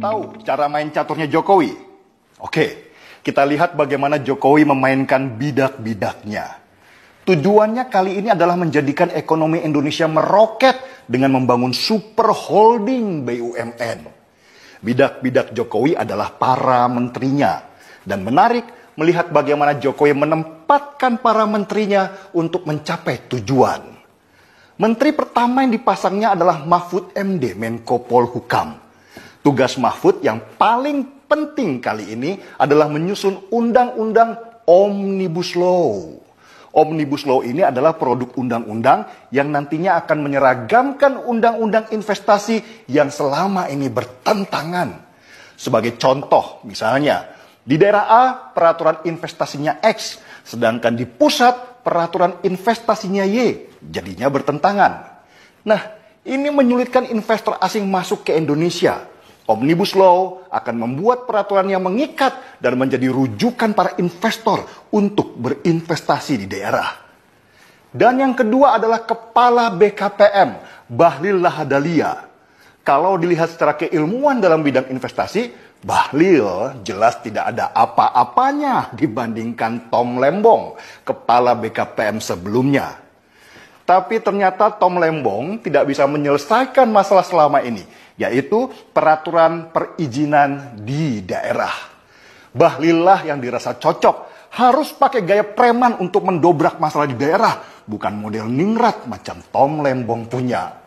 Tahu cara main caturnya Jokowi? Oke, kita lihat bagaimana Jokowi memainkan bidak-bidaknya. Tujuannya kali ini adalah menjadikan ekonomi Indonesia meroket dengan membangun super holding BUMN. Bidak-bidak Jokowi adalah para menterinya. Dan menarik melihat bagaimana Jokowi menempatkan para menterinya untuk mencapai tujuan. Menteri pertama yang dipasangnya adalah Mahfud MD, Menko Polhukam. Tugas Mahfud yang paling penting kali ini adalah menyusun undang-undang Omnibus Law. Omnibus Law ini adalah produk undang-undang yang nantinya akan menyeragamkan undang-undang investasi yang selama ini bertentangan. Sebagai contoh, misalnya, di daerah A peraturan investasinya X, sedangkan di pusat peraturan investasinya Y, jadinya bertentangan. Nah, ini menyulitkan investor asing masuk ke Indonesia. Omnibus Law akan membuat peraturan yang mengikat dan menjadi rujukan para investor untuk berinvestasi di daerah. Dan yang kedua adalah Kepala BKPM, Bahlil Lahadalia. Kalau dilihat secara keilmuan dalam bidang investasi, Bahlil jelas tidak ada apa-apanya dibandingkan Tom Lembong, Kepala BKPM sebelumnya. Tapi ternyata Tom Lembong tidak bisa menyelesaikan masalah selama ini, yaitu peraturan perizinan di daerah. Bahlillah yang dirasa cocok, harus pakai gaya preman untuk mendobrak masalah di daerah, bukan model ningrat macam Tom Lembong punya.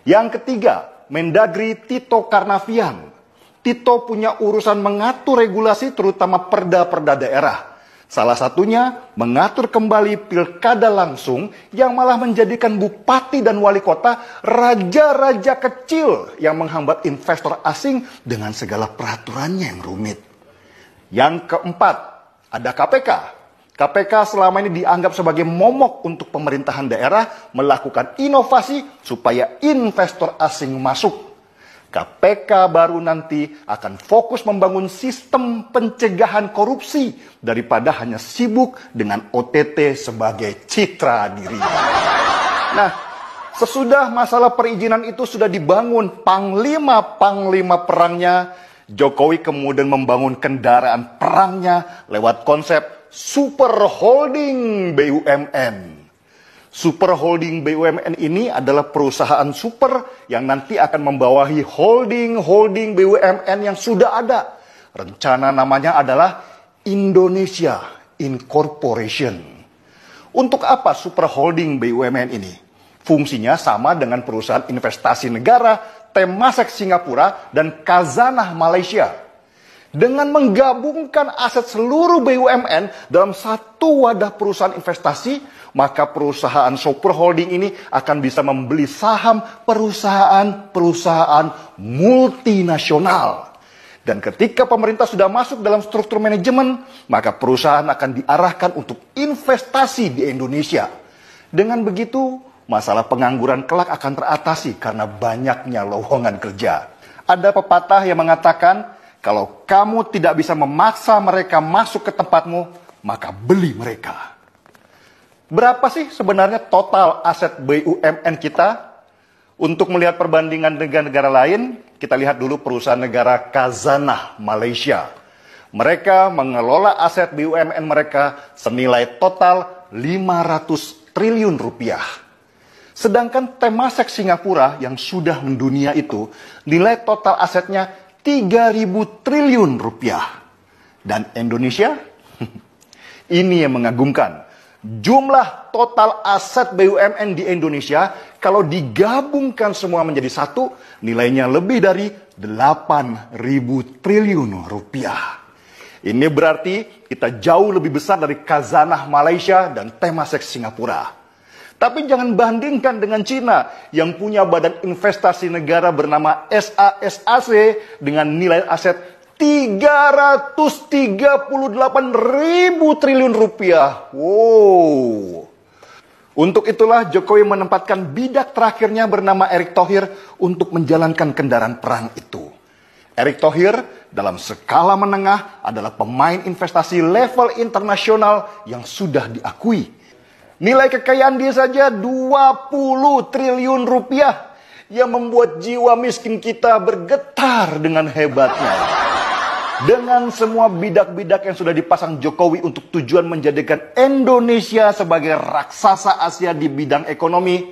Yang ketiga, Mendagri Tito Karnavian. Tito punya urusan mengatur regulasi terutama perda-perda daerah. Salah satunya mengatur kembali pilkada langsung yang malah menjadikan bupati dan wali kota raja-raja kecil yang menghambat investor asing dengan segala peraturannya yang rumit. Yang keempat, ada KPK. KPK selama ini dianggap sebagai momok untuk pemerintahan daerah melakukan inovasi supaya investor asing masuk. KPK baru nanti akan fokus membangun sistem pencegahan korupsi daripada hanya sibuk dengan OTT sebagai citra diri. Nah, sesudah masalah perizinan itu sudah dibangun panglima-panglima perangnya, Jokowi kemudian membangun kendaraan perangnya lewat konsep super holding BUMN. Super holding BUMN ini adalah perusahaan super yang nanti akan membawahi holding BUMN yang sudah ada. Rencana namanya adalah Indonesia Incorporation. Untuk apa super holding BUMN ini? Fungsinya sama dengan perusahaan investasi negara, Temasek Singapura, dan Khazanah Malaysia. Dengan menggabungkan aset seluruh BUMN dalam satu wadah perusahaan investasi, maka perusahaan super holding ini akan bisa membeli saham perusahaan-perusahaan multinasional. Dan ketika pemerintah sudah masuk dalam struktur manajemen, maka perusahaan akan diarahkan untuk investasi di Indonesia. Dengan begitu, masalah pengangguran kelak akan teratasi karena banyaknya lowongan kerja. Ada pepatah yang mengatakan, kalau kamu tidak bisa memaksa mereka masuk ke tempatmu, maka beli mereka. Berapa sih sebenarnya total aset BUMN kita? Untuk melihat perbandingan dengan negara lain, kita lihat dulu perusahaan negara Khazanah Malaysia. Mereka mengelola aset BUMN mereka senilai total 500 triliun rupiah. Sedangkan Temasek Singapura yang sudah mendunia itu, nilai total asetnya 3.000 triliun rupiah. Dan Indonesia? Ini yang mengagumkan. Jumlah total aset BUMN di Indonesia kalau digabungkan semua menjadi satu, nilainya lebih dari 8.000 triliun rupiah. Ini berarti kita jauh lebih besar dari Khazanah Malaysia dan Temasek Singapura. Tapi jangan bandingkan dengan Cina yang punya badan investasi negara bernama SASAC dengan nilai aset 338.000 triliun rupiah. Wow. Untuk itulah Jokowi menempatkan bidak terakhirnya bernama Erick Thohir untuk menjalankan kendaraan perang itu. Erick Thohir dalam skala menengah adalah pemain investasi level internasional yang sudah diakui. Nilai kekayaan dia saja 20 triliun rupiah. yang membuat jiwa miskin kita bergetar dengan hebatnya. Dengan semua bidak-bidak yang sudah dipasang Jokowi untuk tujuan menjadikan Indonesia sebagai raksasa Asia di bidang ekonomi,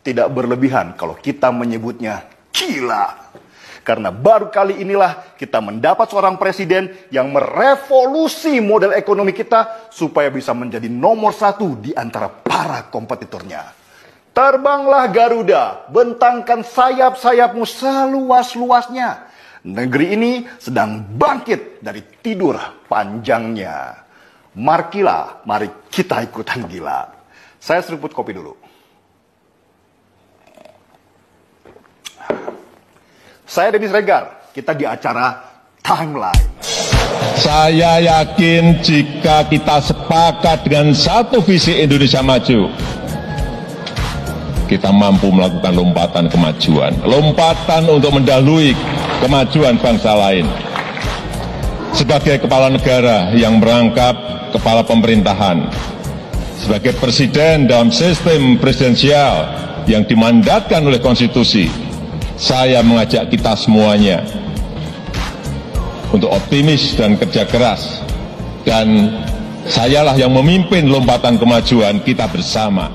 tidak berlebihan kalau kita menyebutnya gila. Karena baru kali inilah kita mendapat seorang presiden yang merevolusi model ekonomi kita supaya bisa menjadi nomor satu di antara para kompetitornya. Terbanglah Garuda, bentangkan sayap-sayapmu seluas-luasnya. Negeri ini sedang bangkit dari tidur panjangnya. Mari kita ikutan gila. Saya seruput kopi dulu. Saya Dennis Regar, kita di acara Timeline. Saya yakin jika kita sepakat dengan satu visi Indonesia maju, kita mampu melakukan lompatan kemajuan. Lompatan untuk mendahului kemajuan bangsa lain. Sebagai kepala negara yang merangkap kepala pemerintahan, sebagai presiden dalam sistem presidensial yang dimandatkan oleh konstitusi, saya mengajak kita semuanya untuk optimis dan kerja keras. Dan sayalah yang memimpin lompatan kemajuan kita bersama.